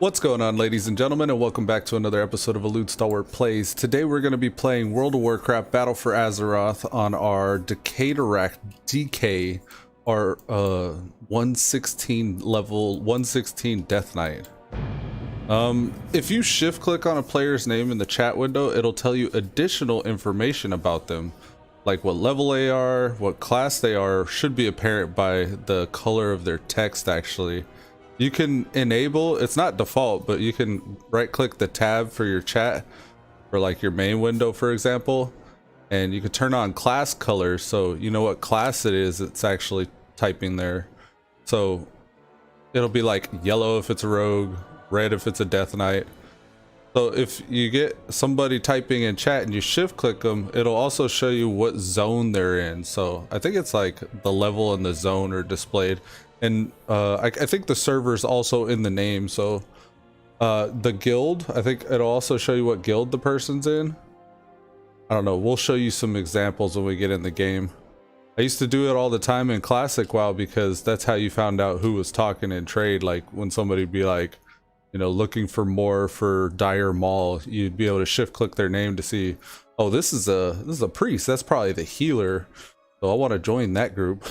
What's going on, ladies and gentlemen, and welcome back to another episode of Elude Stalwart Plays. Today we're going to be playing World of Warcraft Battle for Azeroth on our Decateract DK, our 116 level 116 Death Knight. If you shift click on a player's name in the chat window, it'll tell you additional information about them, like what level they are, what class they are, should be apparent by the color of their text actually. You can enable, it's not default, but you can right click the tab for your chat, for like your main window for example, and you can turn on class colors so you know what class it is it's actually typing there. So it'll be like yellow if it's a rogue, red if it's a death knight. So if you get somebody typing in chat and you shift click them, it'll also show you what zone they're in. So I think it's like the level and the zone are displayed. And I think the server's also in the name, so the guild, I think it'll also show you what guild the person's in. I don't know, we'll show you some examples when we get in the game. I used to do it all the time in Classic WoW because that's how you found out who was talking in trade. Like when somebody'd be like, you know, looking for more for Dire Maul, you'd be able to shift click their name to see, oh, this is a priest, that's probably the healer, so I want to join that group.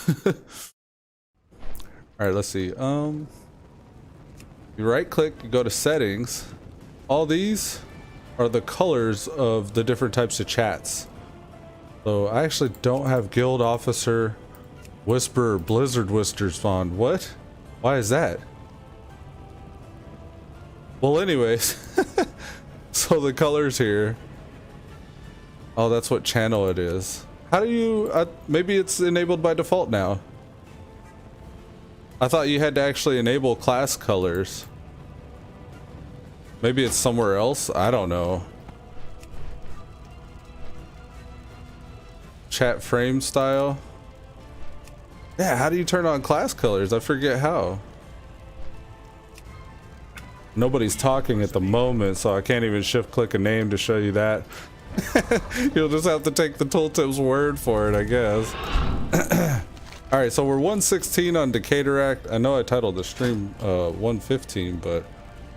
All right, let's see. You right click, you go to settings. All these are the colors of the different types of chats. So I actually don't have guild officer, whisperer, blizzard whispers spawned. What? Why is that? Well, anyways, so the colors here. Oh, that's what channel it is. How do you, maybe it's enabled by default now. I thought you had to actually enable class colors. Maybe it's somewhere else. I don't know. Chat frame style. Yeah, how do you turn on class colors? I forget how. Nobody's talking at the moment, so I can't even shift click a name to show you that. You'll just have to take the tooltip's word for it, I guess. All right, so we're 116 on Decateract. I know I titled the stream 115, but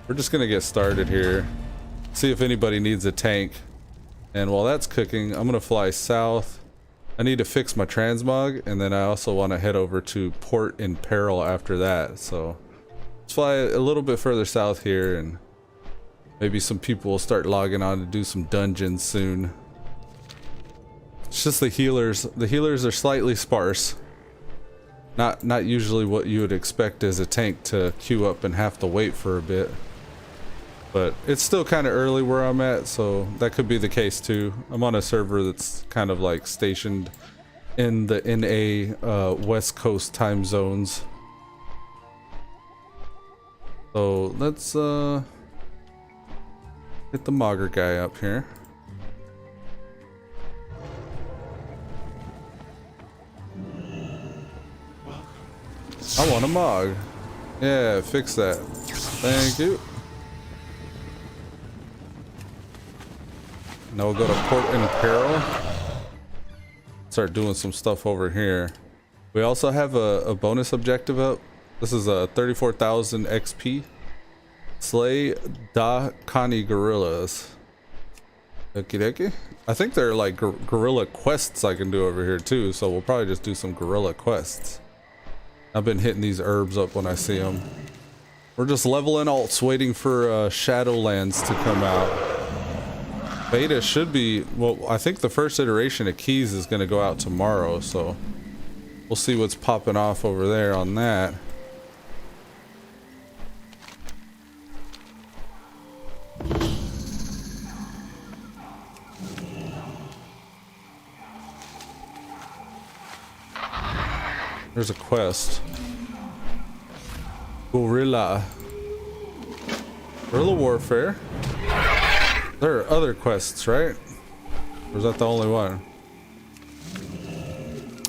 we're just gonna get started here. See if anybody needs a tank. And while that's cooking, I'm gonna fly south. I need to fix my transmog, and then I also want to head over to Port in Peril after that. So let's fly a little bit further south here, and maybe some people will start logging on to do some dungeons soon. It's just the healers. The healers are slightly sparse. Not usually what you would expect as a tank to queue up and have to wait for a bit. But it's still kind of early where I'm at, so that could be the case too. I'm on a server that's kind of like stationed in the NA West Coast time zones. So let's get the Mogger guy up here. I want a Mog. Yeah, fix that. Thank you. Now we'll go to Port in Peril. Start doing some stuff over here. We also have a bonus objective up. This is a 34,000 XP. Slay Dakani gorillas. Okie dokie. I think they're like gorilla quests I can do over here too, so we'll probably just do some gorilla quests. I've been hitting these herbs up when I see them. We're just leveling alts, waiting for Shadowlands to come out. Beta should be, well, I think the first iteration of Keys is going to go out tomorrow, so we'll see what's popping off over there on that. There's a quest. Guerrilla warfare. There are other quests, right? Or is that the only one?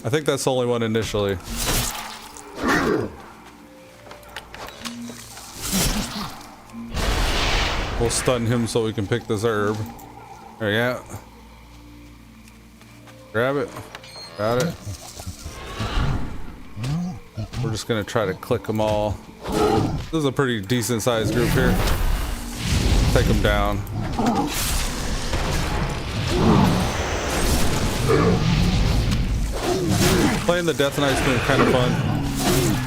I think that's the only one initially. We'll stun him so we can pick this herb. There you go. Grab it. Got it. We're just gonna try to click them all. This is a pretty decent sized group here. Take them down. Playing the Death Knight's been kind of fun.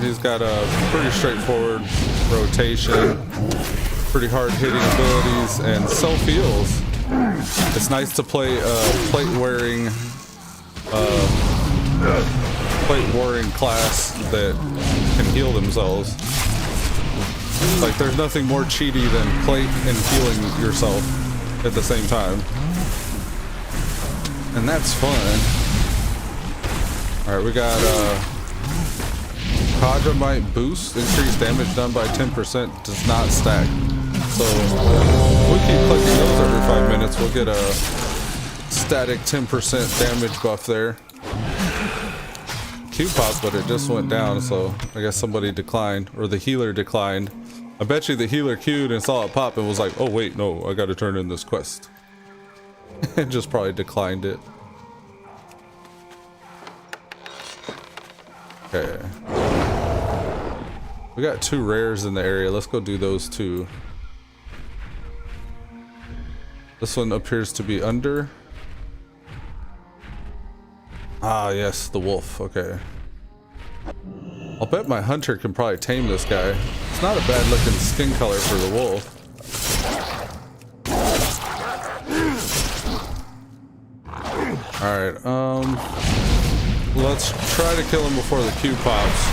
He's got a pretty straightforward rotation, pretty hard hitting abilities, and self heals. It's nice to play plate wearing class that can heal themselves. Like, there's nothing more cheaty than plate and healing yourself at the same time, and that's fun. Alright, we got Kadra might boost, increased damage done by 10%, does not stack. So we keep clicking those every 5 minutes, we'll get a static 10% damage buff there. Q popped, but it just went down, so I guess somebody declined, or the healer declined. I bet you the healer queued and saw it pop and was like, oh wait, no, I gotta turn in this quest. And just probably declined it. Okay. We got 2 rares in the area. Let's go do those 2. This one appears to be under. Ah, yes, the wolf. Okay. I'll bet my hunter can probably tame this guy. It's not a bad looking skin color for the wolf. Alright, let's try to kill him before the Q pops.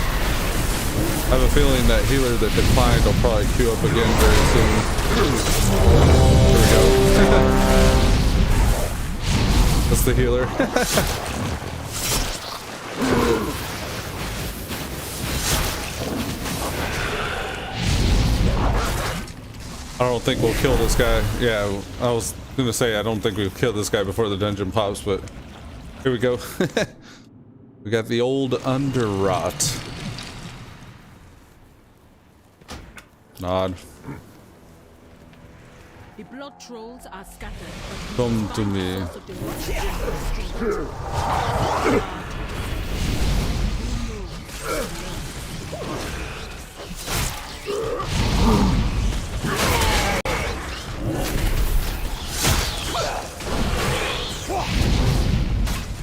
I have a feeling that healer that declined will probably queue up again very soon. Here we go. That's the healer. I don't think we'll kill this guy. Yeah, I was gonna say I don't think we'll kill this guy before the dungeon pops, but here we go. We got the old Underrot. Nod. The blood trolls are scattered. Come to me.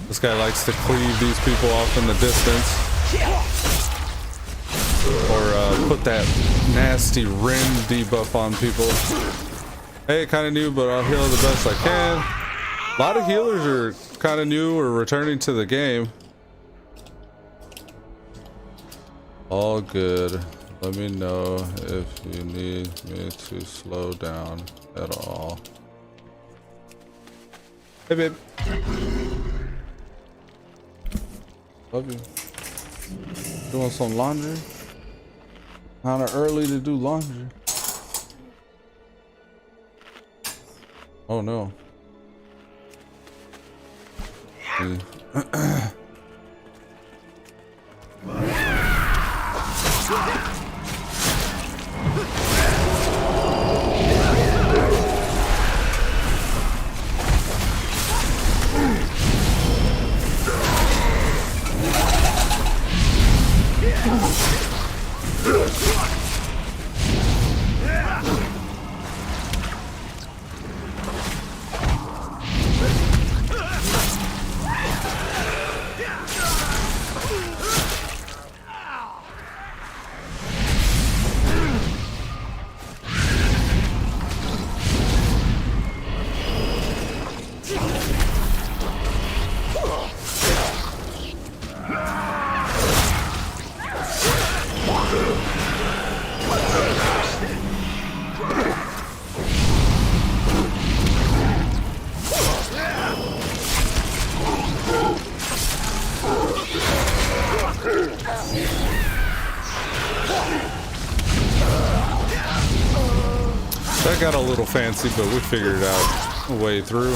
This guy likes to cleave these people off in the distance. Or put that nasty rend debuff on people. Hey, kind of new, but I'll heal the best I can. A lot of healers are kind of new or returning to the game. All good. Let me know if you need me to slow down at all. Hey, babe. Love you. Doing some laundry? Kinda early to do laundry. Oh no. That got a little fancy, but we figured out a way through.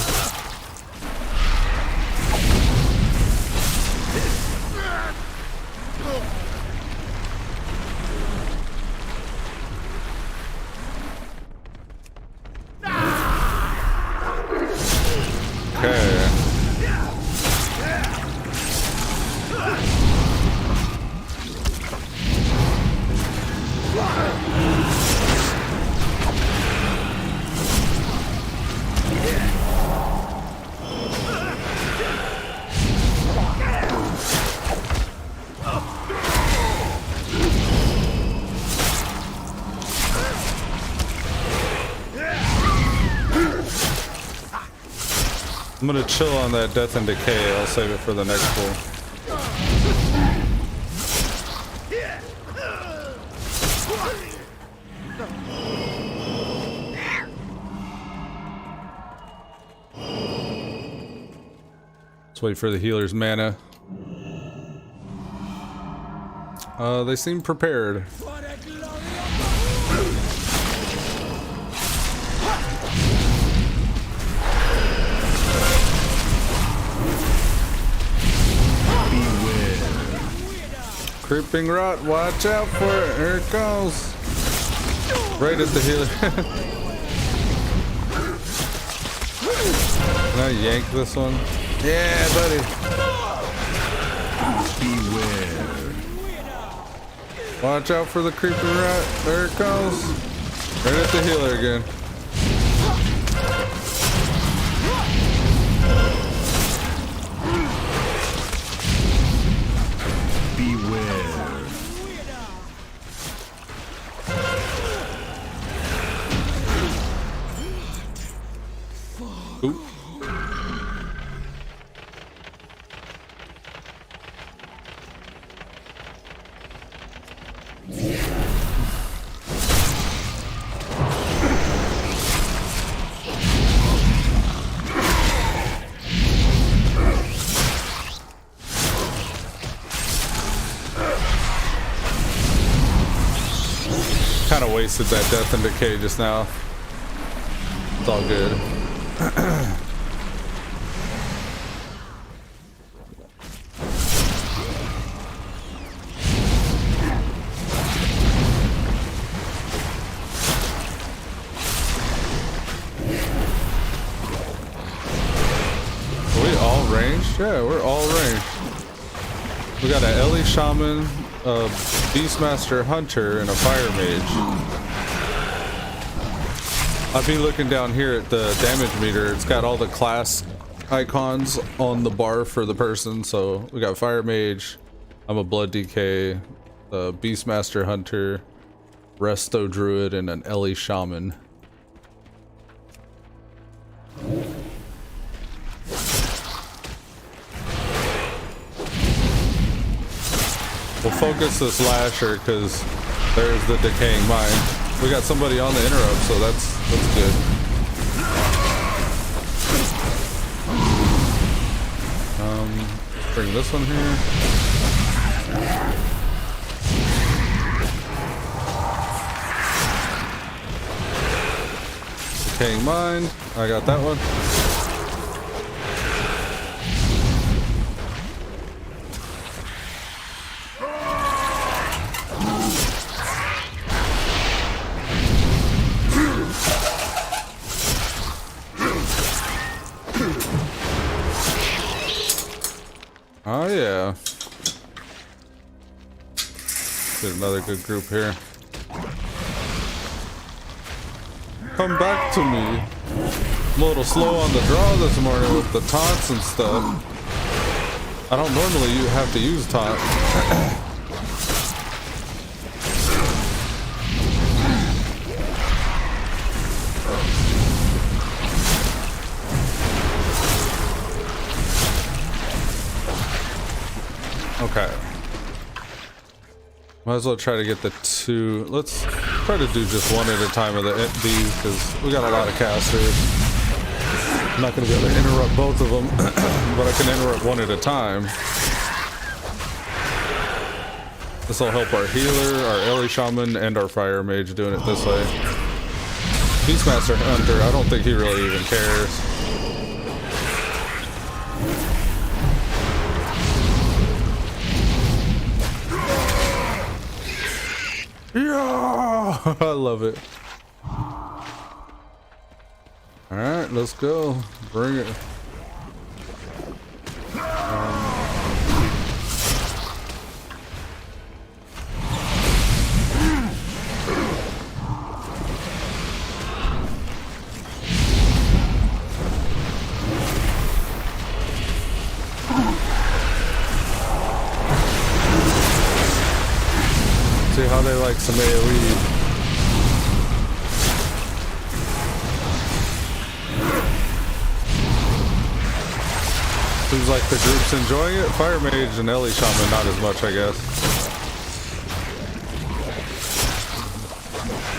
Okay. I'm gonna chill on that death and decay. I'll save it for the next pull. Let's wait for the healer's mana. They seem prepared. Creeping rot, watch out for it. Here it goes. Right at the healer. Can I yank this one? Yeah, buddy. Beware. Watch out for the creeping rot. There it goes. Right at the healer again. Ooh. Kind of wasted that death and decay just now. It's all good. Yeah, we're all ranged. We got an Ellie Shaman, a Beastmaster Hunter, and a Fire Mage. I've been looking down here at the damage meter. It's got all the class icons on the bar for the person. So we got Fire Mage, I'm a Blood DK, a Beastmaster Hunter, Resto Druid, and an Ellie Shaman. We'll focus this Lasher because there's the Decaying Mind. We got somebody on the interrupt, so that's good. Bring this one here. Decaying Mind. I got that one. Oh yeah. Get another good group here. Come back to me. I'm a little slow on the draw this morning with the taunts and stuff. I don't normally have to use taunt. Okay. Might as well try to get the two. Let's try to do just one at a time of these because we got a lot of casters. I'm not going to be able to interrupt both of them, but I can interrupt one at a time. This will help our healer, our Ellie Shaman, and our Fire Mage doing it this way. Beastmaster Hunter, I don't think he really even cares. Yeah, I love it. All right, let's go. Bring it. See how they like some AoE. Seems like the group's enjoying it. Fire Mage and Ellie Shaman not as much, I guess.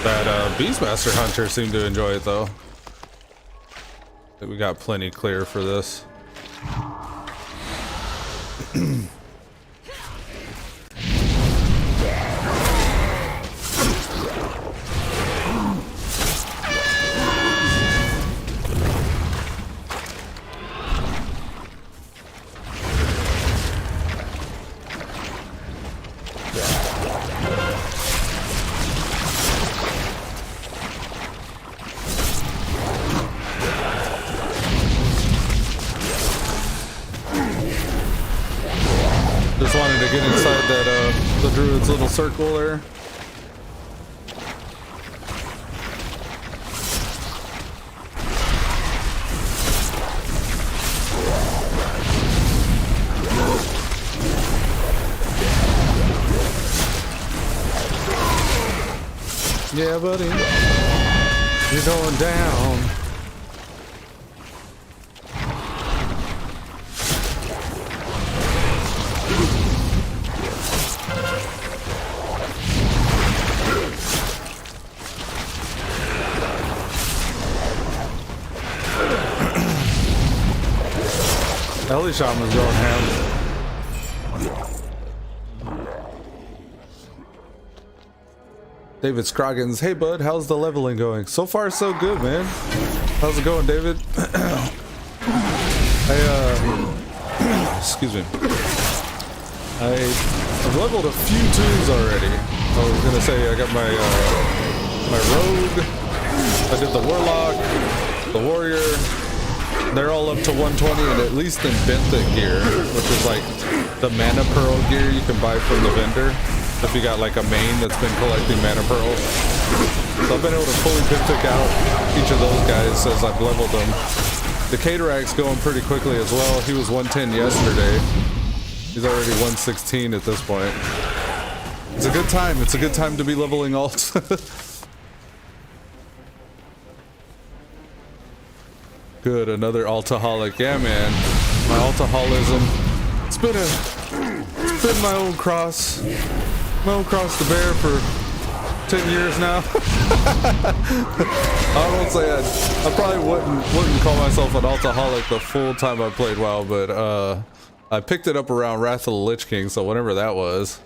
That Beastmaster Hunter seemed to enjoy it though. I think we got plenty clear for this. Just wanted to get inside that the druid's little circle there. Yeah, buddy, you're going down. Ellie Shaman's going ham. David Scroggins, hey bud, how's the leveling going? So far so good, man. How's it going, David? Excuse me. I've leveled a few twos already. I was gonna say I got my my rogue. I did the warlock, the warrior. They're all up to 120, and at least in benthic gear, which is like the mana pearl gear you can buy from the vendor. If you got like a main that's been collecting mana pearls. So I've been able to fully benthic out each of those guys as I've leveled them. The Cataract's going pretty quickly as well. He was 110 yesterday. He's already 116 at this point. It's a good time. It's a good time to be leveling alts. Good, another altaholic. Yeah, man. My altaholism. It's been my own cross to bear for 10 years now. I won't say I probably wouldn't call myself an altaholic the full time I played WoW, but I picked it up around Wrath of the Lich King, so whenever that was.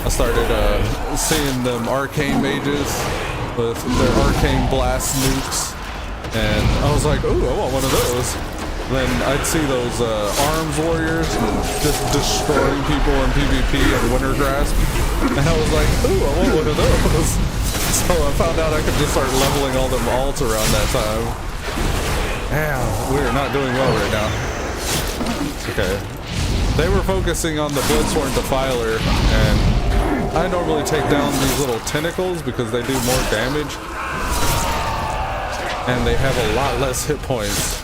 I started seeing them arcane mages with their arcane blast nukes, and I was like, ooh, I want one of those. Then I'd see those arms warriors just destroying people in PvP and Winter Grasp, and I was like, ooh, I want one of those. So I found out I could just start leveling all them alts around that time. Damn, we're not doing well right now. Okay. They were focusing on the Bloodsworn Defiler, and I normally take down these little tentacles because they do more damage, and they have a lot less hit points.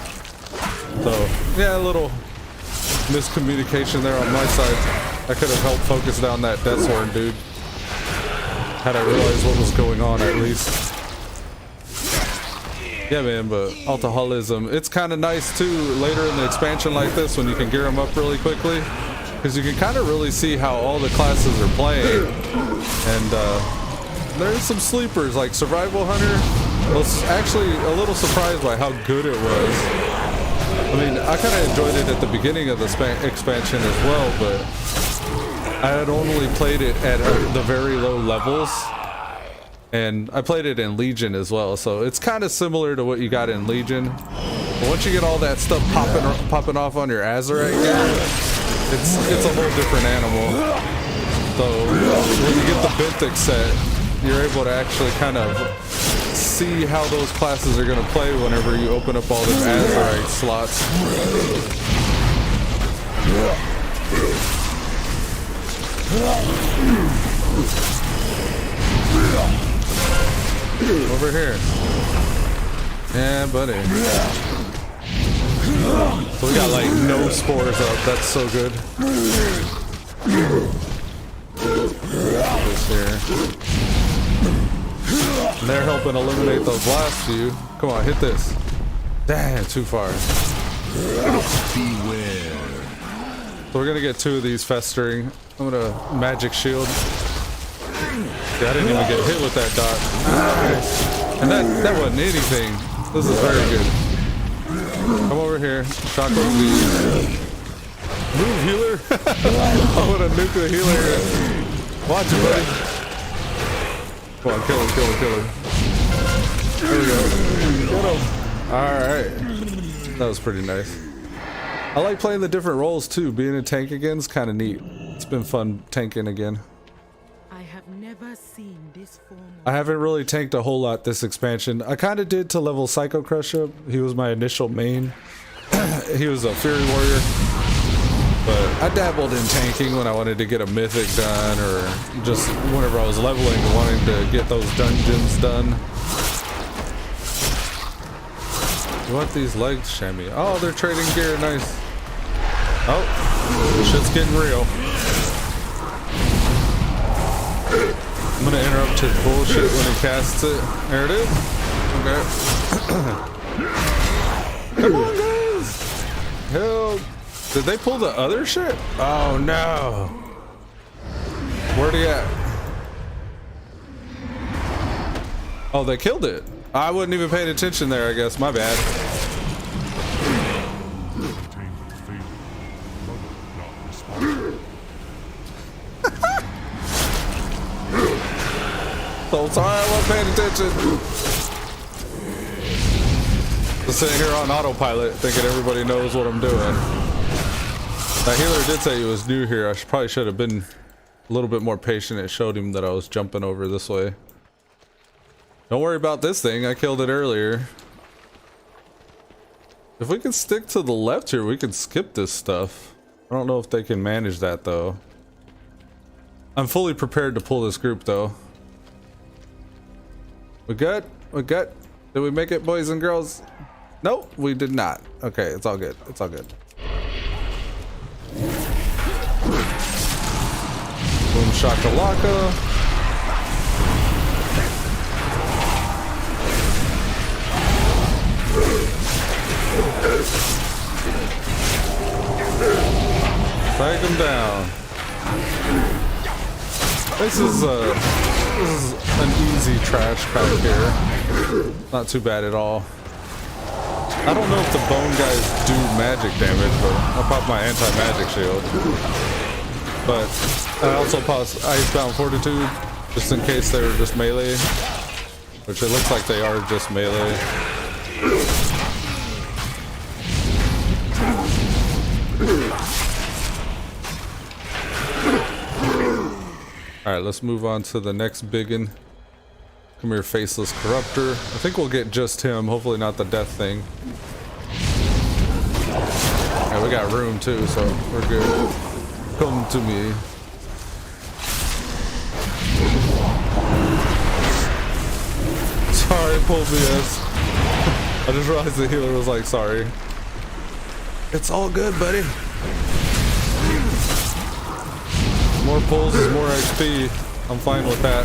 So, yeah, a little miscommunication there on my side. I could have helped focus down that Deathsworn dude. Had I realized what was going on, at least. Yeah, man, but altaholism, it's kind of nice, too, later in the expansion like this, when you can gear them up really quickly. Because you can kind of really see how all the classes are playing. And there's some sleepers, like Survival Hunter. I was actually a little surprised by how good it was. I mean, I kind of enjoyed it at the beginning of the expansion as well, but I had only played it at the very low levels, and I played it in Legion as well, so it's kind of similar to what you got in Legion. But once you get all that stuff popping off on your Azerite gear, it's a whole different animal. So when you get the Benthic set, you're able to actually kind of see how those classes are going to play whenever you open up all the Azerite slots. Over here. Yeah, buddy. So we got like no spores up. That's so good. This here. And they're helping eliminate those last few. Come on, hit this. Damn, too far. Beware. So we're gonna get 2 of these festering. I'm gonna magic shield. Yeah, I didn't even get hit with that dot. And that wasn't anything. This is very good. Come over here. Shockwave these. Move, healer. I'm gonna nuke the healer. Watch it, buddy. Come on, kill him, kill him, kill him. There we go. Get him. Alright. That was pretty nice. I like playing the different roles too. Being a tank again is kind of neat. It's been fun tanking again. I have never seen this form I haven't really tanked a whole lot this expansion. I kind of did to level Psycho Crush up. He was my initial main. He was a Fury Warrior. But I dabbled in tanking when I wanted to get a mythic done, or just whenever I was leveling and wanting to get those dungeons done. You want these legs, Shammy? Oh, they're trading gear. Nice. Oh, shit's getting real. I'm gonna interrupt his bullshit when he casts it. There it is. Okay. Come on, guys. Help. Did they pull the other shit? Oh no. Where'd he at? Oh, they killed it. I wasn't even paying attention there, I guess. My bad. So sorry I wasn't paying attention. Just sitting here on autopilot thinking everybody knows what I'm doing. That healer did say he was new here. I probably should have been a little bit more patient. It showed him that I was jumping over this way. Don't worry about this thing. I killed it earlier. If we can stick to the left here, we can skip this stuff. I don't know if they can manage that though. I'm fully prepared to pull this group though. We good? We good? Did we make it, boys and girls? Nope, we did not. Okay, it's all good. It's all good. Boom shakalaka. Take him down. This is an easy trash pack here. Not too bad at all. I don't know if the bone guys do magic damage, but I'll pop my anti-magic shield. But I also pop Icebound Fortitude, just in case they were just melee. Which it looks like they are just melee. Alright, let's move on to the next biggin. Come here, Faceless Corruptor. I think we'll get just him, hopefully not the death thing. Yeah, we got room too, so we're good. Come to me. Sorry, pull BS. I just realized the healer was like, sorry. It's all good, buddy. More pulls is more XP. I'm fine with that.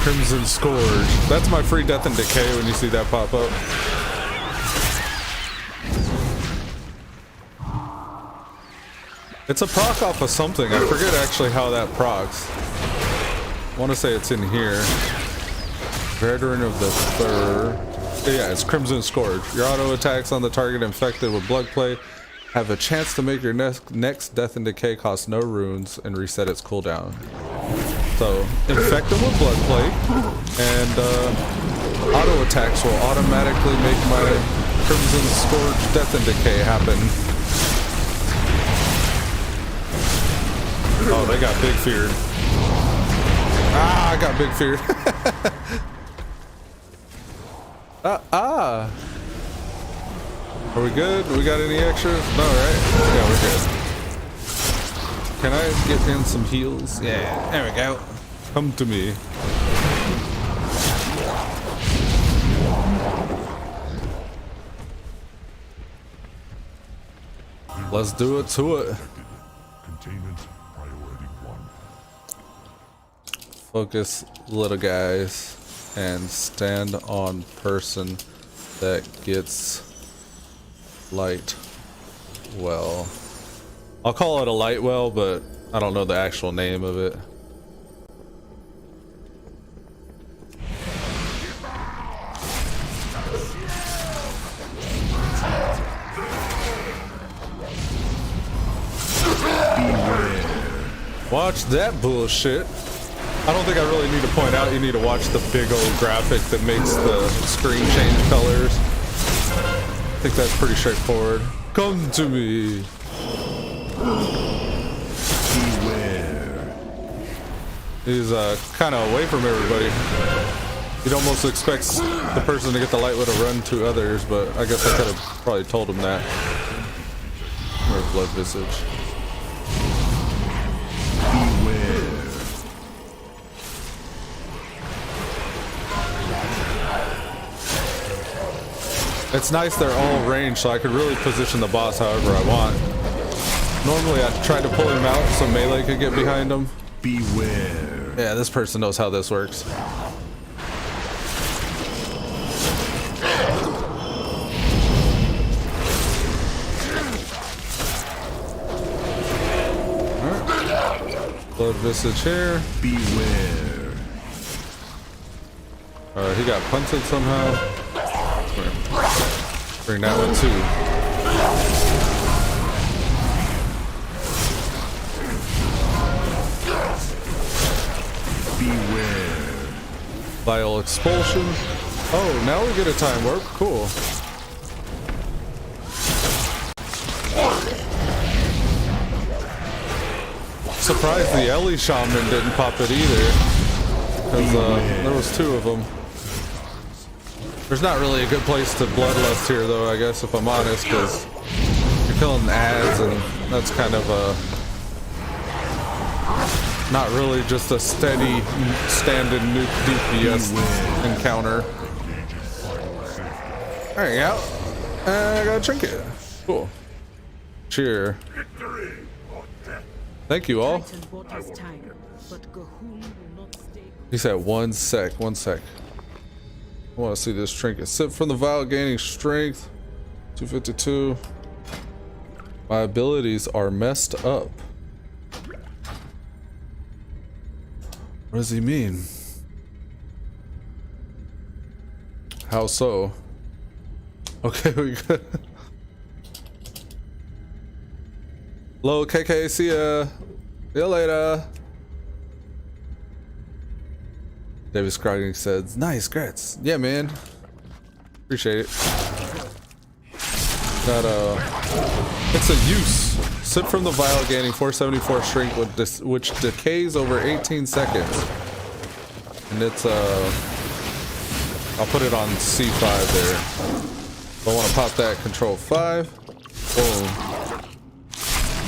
Crimson Scourge. That's my free death and decay when you see that pop up. It's a proc off of something. I forget actually how that procs. I want to say it's in here. Veteran of the Third. Yeah, it's Crimson Scourge. Your auto attacks on the target infected with blood play have a chance to make your next death and decay cost no runes and reset its cooldown. So infect them with blood play, and auto attacks will automatically make my Crimson Scourge death and decay happen. Oh, they got big feared. Ah, I got big feared. Are we good? We got any extras? No, right? Yeah, we're good. Can I get in some heals? Yeah, there we go. Come to me. Let's do it to it. Containment priority 1. Focus little guys and stand on person that gets light well. I'll call it a light well, but I don't know the actual name of it. Watch that bullshit. I don't think I really need to point out you need to watch the big old graphic that makes the screen change colors. I think that's pretty straightforward. Come to me. Beware. He's kind of away from everybody. You'd almost expect the person to get the light with a run to others, but I guess I could have probably told him that. Or blood visage. Beware. It's nice they're all ranged, so I could really position the boss however I want. Normally I try to pull him out so melee could get behind him. Beware. Yeah, this person knows how this works. Blood visage here. Beware. He got punted somehow. Bring that one too. Beware. Vile expulsion. Oh, now we get a time warp. Cool. Surprised the Ellie Shaman didn't pop it either, because there was two of them. There's not really a good place to bloodlust here though, I guess, if I'm honest, because you're killing ads and that's kind of not really just a steady standing nuke DPS encounter. There you go. I got a trinket. Cool. Cheer. Thank you all. He said 1 sec, 1 sec. I want to see this trinket. Sip from the vial, gaining strength. 252. My abilities are messed up. What does he mean? How so? Okay, we good. Hello, KK. See ya. See ya later. David Scroggins says, nice, grats. Yeah, man. Appreciate it. Got it's a use. Sip from the vial, gaining 474 strength, which decays over 18 seconds. And it's I'll put it on C5 there. If I want to pop that, control 5. Boom.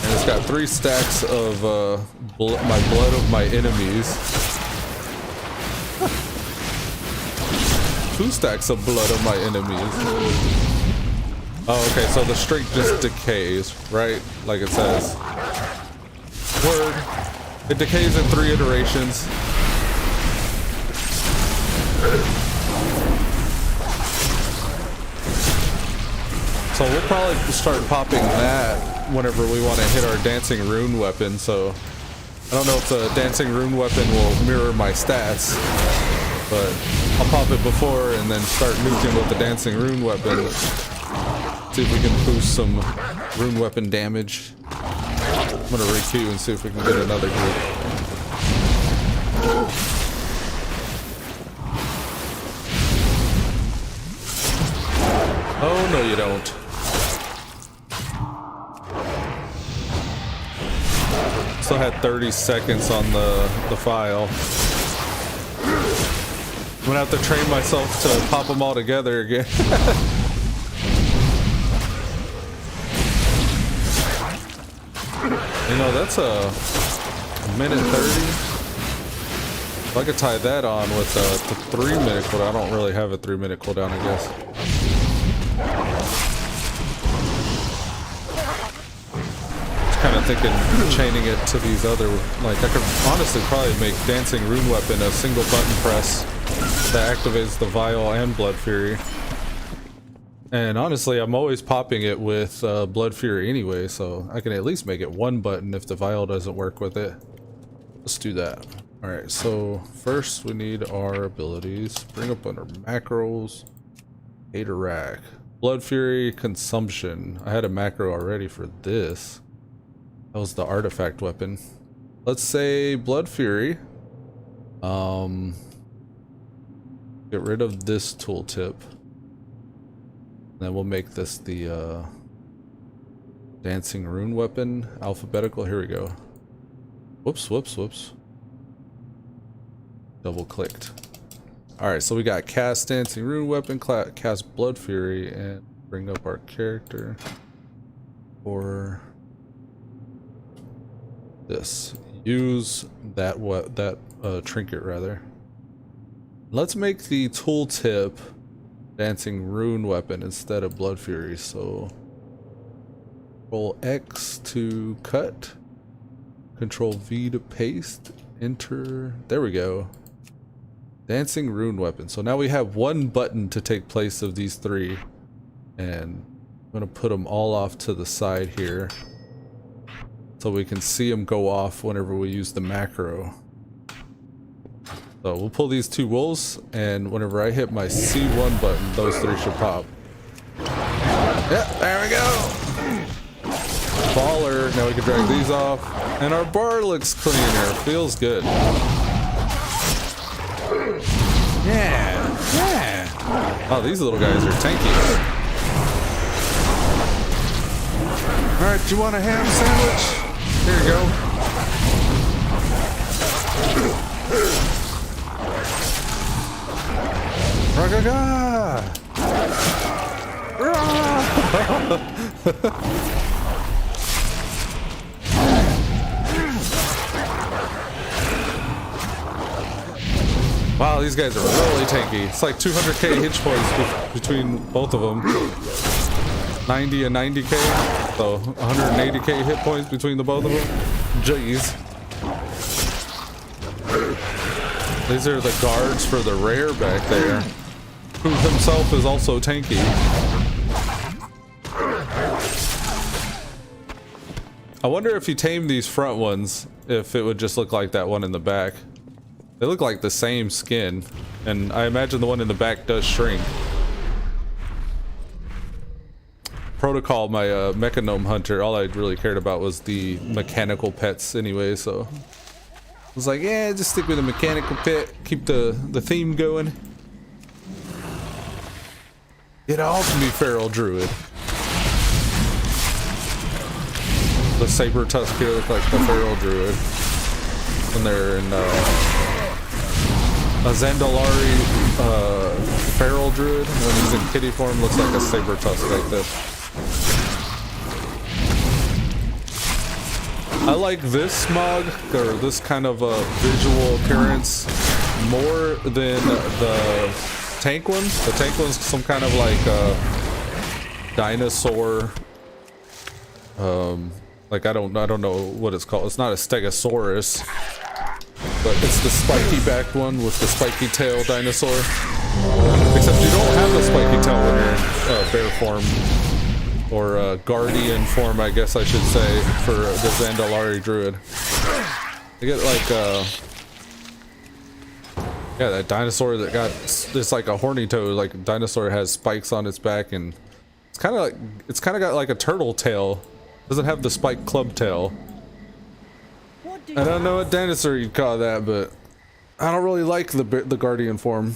And it's got 3 stacks of my blood of my enemies. 2 stacks of blood of my enemies. Oh, okay, so the strength just decays, right? Like it says. Word. It decays in 3 iterations. So we'll probably start popping that whenever we want to hit our dancing rune weapon. So I don't know if the dancing rune weapon will mirror my stats, but I'll pop it before and then start nuking with the dancing rune weapon. See if we can boost some rune weapon damage. I'm gonna re-queue and see if we can get another group. Oh no, you don't. Still had 30 seconds on the file. I'm gonna have to train myself to pop them all together again. You know, that's a minute 30. If I could tie that on with the 3-minute cooldown. I don't really have a 3-minute cooldown, I guess. thinking chaining it to these other, like I could honestly probably make Dancing Rune Weapon a single button press that activates the Vial and Blood Fury. And honestly, I'm always popping it with Blood Fury anyway, so I can at least make it one button if the Vial doesn't work with it. Let's do that. Alright, so first we need our abilities. Bring up under macros. Hater Rack. Blood Fury Consumption. I had a macro already for this. That was the artifact weapon. Let's say Blood Fury. Get rid of this tooltip. Then we'll make this the Dancing Rune Weapon. Alphabetical. Here we go. Whoops, whoops, whoops. Double clicked. Alright, so we got cast Dancing Rune Weapon, cast Blood Fury, and bring up our character for this. Use that trinket rather. Let's make the tooltip Dancing Rune Weapon instead of Blood Fury. So Control X to cut, Control V to paste, enter. There we go. Dancing Rune Weapon. So now we have one button to take place of these three, and I'm gonna put them all off to the side here so we can see them go off whenever we use the macro. So we'll pull these two wolves, and whenever I hit my C1 button, those three should pop. Yep, there we go. Baller. Now we can drag these off, and our bar looks cleaner. Feels good. Yeah, yeah. Oh, these little guys are tanky. All right, do you want a ham sandwich? Here you go. Ragaga! Wow, these guys are really tanky. It's like 200k hit points between both of them. 90 and 90k, so 180k hit points between the both of them. Jeez. These are the guards for the rare back there, who himself is also tanky. I wonder if you tame these front ones, if it would just look like that one in the back. They look like the same skin, and I imagine the one in the back does shrink. Protocol, my Mechanome hunter, all I really cared about was the mechanical pets anyway, so I was like, yeah, just stick with a mechanical pet, keep the theme going. Get off me, Feral Druid. The saber tusk here look like the Feral Druid when they're in a Zandalari Feral Druid. When he's in kitty form, looks like a saber tusk like this. I like this smog, or this kind of visual appearance, more than the tank one. The tank one's some kind of like dinosaur. Like I don't know what it's called. It's not a Stegosaurus, but it's the spiky backed one with the spiky tail dinosaur. Except you don't have the spiky tail when you're in bear form. Or guardian form, I guess I should say, for the Zandalari Druid. They get like, yeah, that dinosaur that got, it's like a horny toad, like a dinosaur has spikes on its back, and it's kind of got like a turtle tail. Doesn't have the spiked club tail. I don't know what dinosaur you'd call that, but I don't really like the guardian form.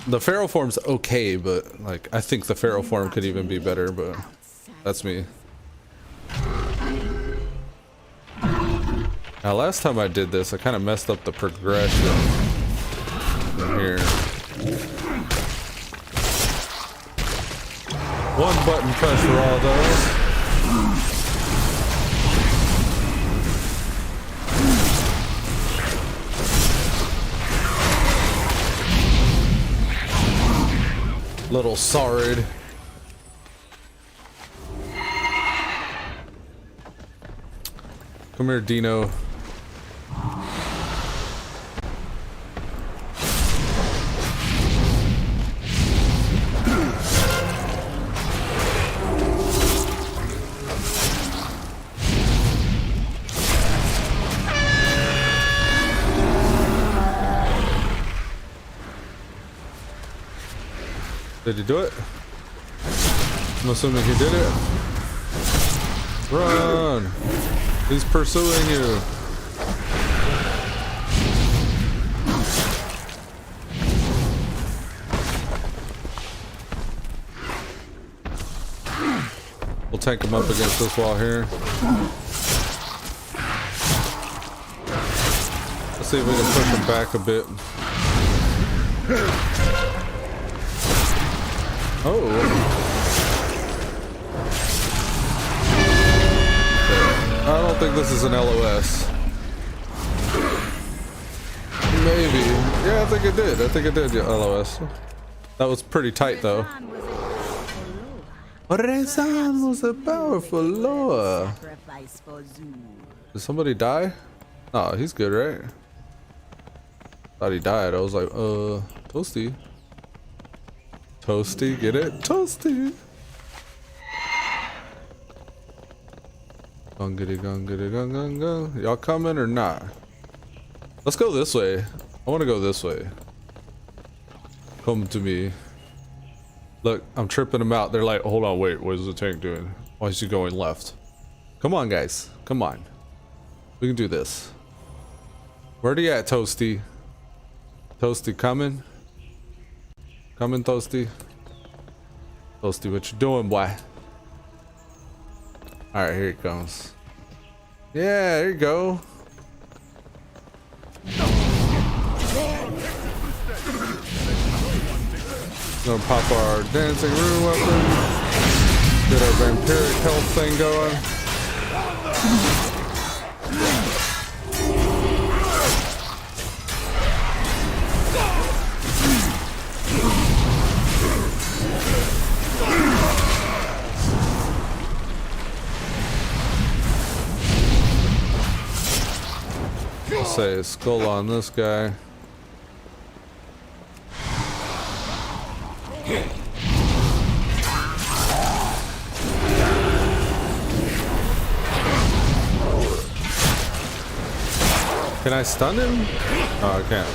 The feral form's okay, but like I think the feral form could even be better, but that's me. Now last time I did this, I kind of messed up the progression in here. One button press for all those. Little Saurid. Come here, Dino. Did he do it? I'm assuming he did it. Run! He's pursuing you. We'll tank him up against this wall here. Let's see if we can push him back a bit. Oh. I don't think this is an LOS. Maybe. Yeah, I think it did. I think it did, LOS. That was pretty tight, though. Rezan was a powerful lore. Did somebody die? Oh, he's good, right? Thought he died. I was like, Toasty. Toasty, get it? Toasty! Gungity, gungity, gung, gung, gung. Y'all coming or not? Let's go this way. I want to go this way. Come to me. Look, I'm tripping them out. They're like, hold on, wait, what is the tank doing? Why is he going left? Come on, guys. Come on. We can do this. Where are you at, Toasty? Toasty coming? Coming, Toasty? Toasty, what you doing, boy? Alright, here it comes. Yeah, there you go. Gonna pop our dancing rune weapon. Get our vampiric health thing going. Let's say skull on this guy. Can I stun him? Oh, I can't.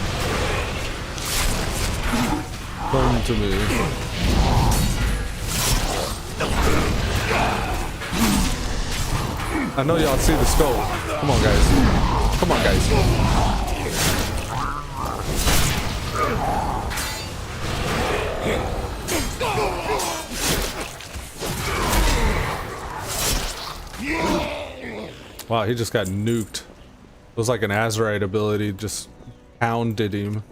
Come to me. I know y'all see the skull. Come on, guys. Come on, guys. Wow, he just got nuked. It was like an Azerite ability, just pounded him.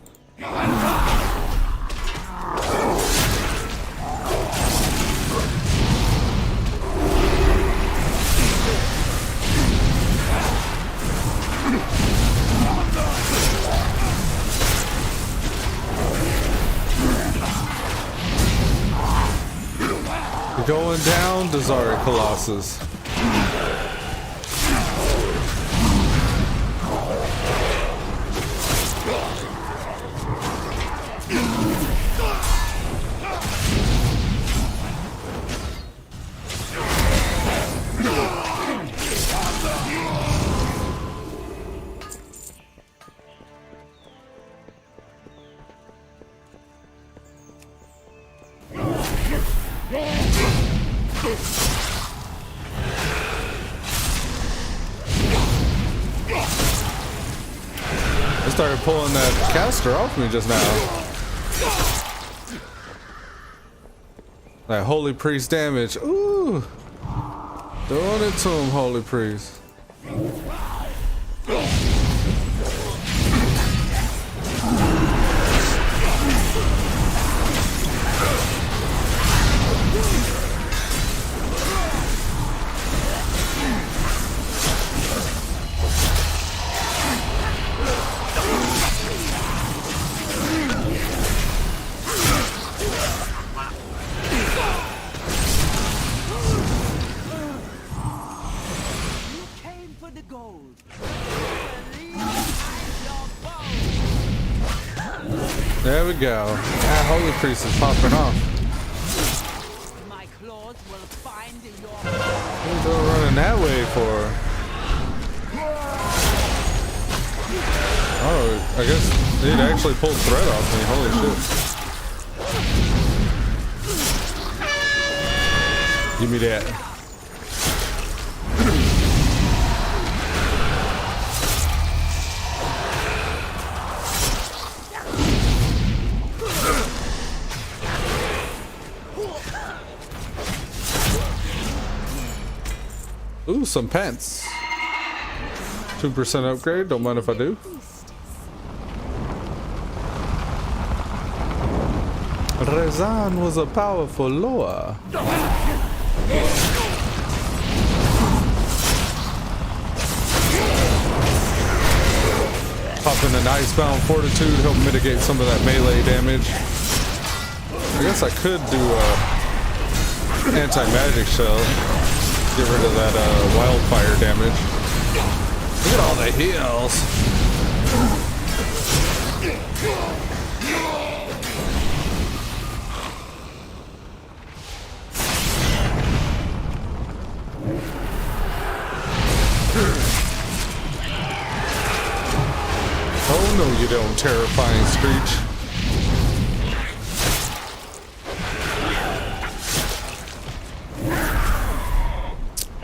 You're going down, Desari Colossus. I started pulling that caster off me just now. That holy priest damage. Ooh. Doing it to him, holy priest. For the gold. There we go. That holy priest is popping off. My claws will find your. What are you running that way for? Oh, I guess they'd actually pulled thread off me. Holy shit. Give me that. Ooh, some pants. 2% upgrade, don't mind if I do. Rezan was a powerful lore. Popping an Icebound Fortitude, help mitigate some of that melee damage. I guess I could do anti-magic shell. Get rid of that wildfire damage. Look at all the heals. Oh no, you don't, terrifying Screech.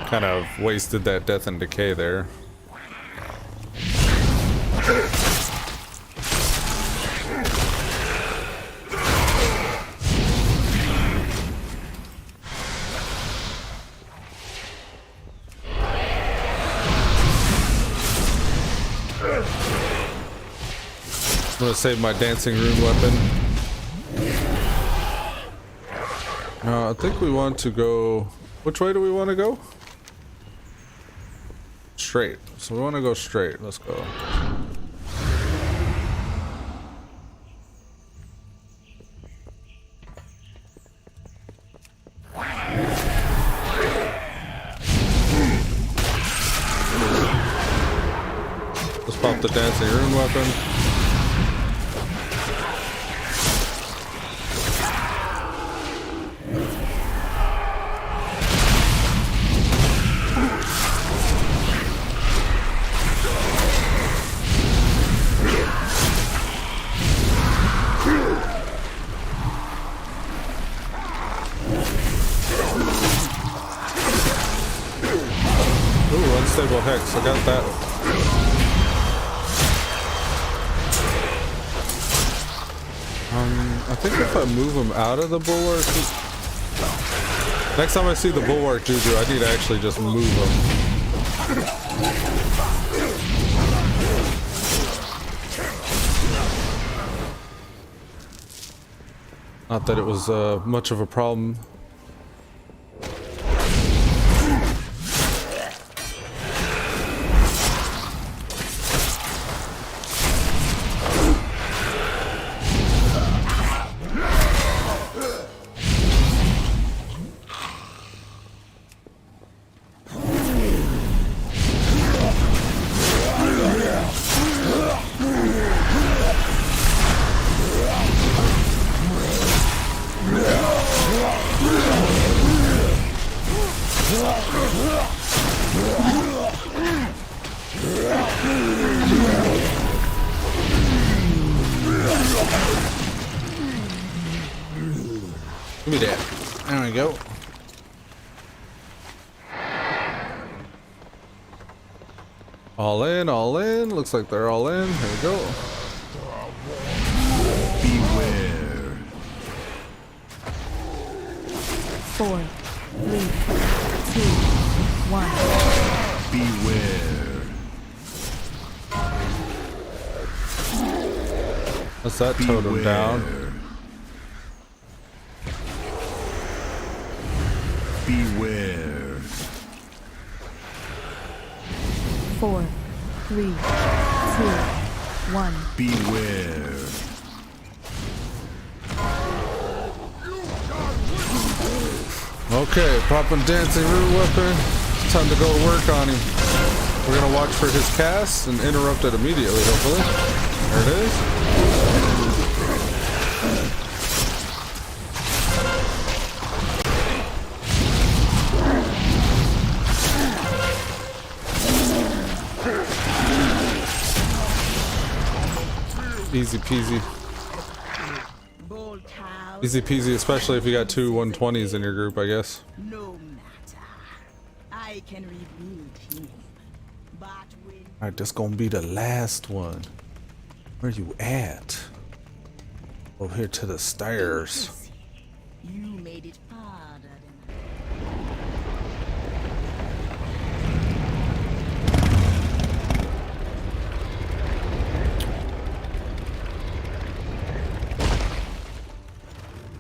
Kind of wasted that death and decay there. I'm gonna save my dancing rune weapon. I think we want to go. Which way do we want to go? Straight. So we want to go straight. Let's go. Let's pop the dancing rune weapon. Unstable hex, I got that. I think if I move him out of the bulwark, next time I see the bulwark Juju, I need to actually just move him. Not that it was much of a problem. Give me that. There we go. All in, all in. Looks like they're all in. Here we go. Beware. 4, 3, 2, 1. Beware. That's that totem down. Beware. 4, 3, 2, 1. Beware. Okay, popping dancing rune weapon. Time to go to work on him. We're gonna watch for his cast and interrupt it immediately, hopefully. There it is. Easy peasy. Bold cows. Easy peasy, especially if you got two 120s in your group, I guess. No matter. I can rebuild him. But when Alright, this gonna be the last one. Where you at? Over here to the stairs. you made it harder than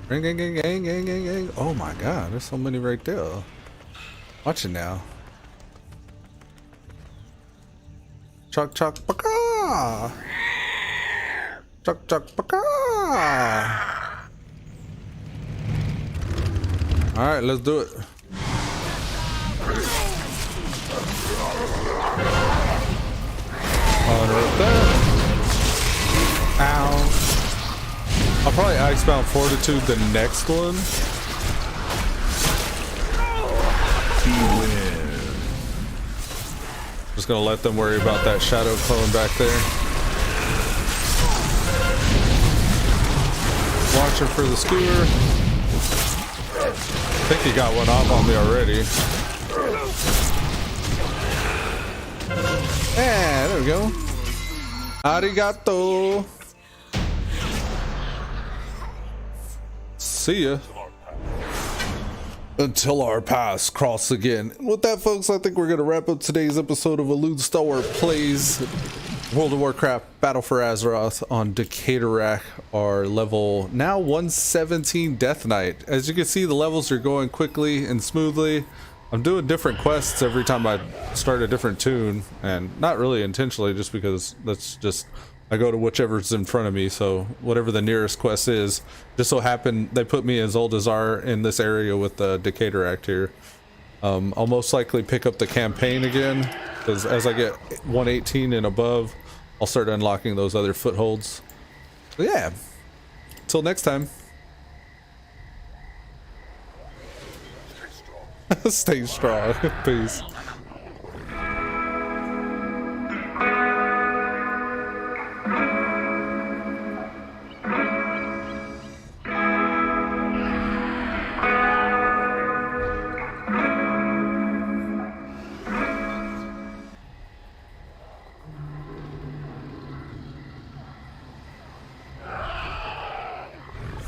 Ring, gang, gang, gang, gang, gang, gang. Oh my god, there's so many right there. Watch it now. Chuck, chuck, baka. Chuck, chuck, baka. Alright, let's do it. On right there. Ow. I'll probably Icebound Fortitude the next one. Beware. Just gonna let them worry about that shadow clone back there. Watching for the skewer. I think he got one off on me already. Yeah, there we go. Arigato. See ya. Until our paths cross again. And with that, folks, I think we're going to wrap up today's episode of Elude Stalwart Plays World of Warcraft Battle for Azeroth on Decaterac, our level now 117 Death Knight. As you can see, the levels are going quickly and smoothly. I'm doing different quests every time I start a different tune, and not really intentionally, just because that's just, I go to whichever's in front of me, so whatever the nearest quest is. Just so happened they put me as old as R in this area with the Decaterac here. I'll most likely pick up the campaign again, because as I get 118 and above, I'll start unlocking those other footholds. So yeah, until next time. Stay strong. Peace.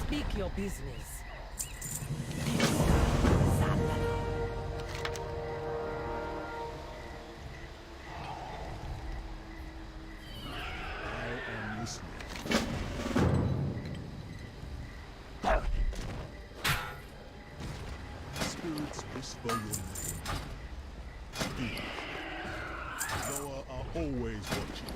speak your business. Spirits whisper your name. Lower are always watching.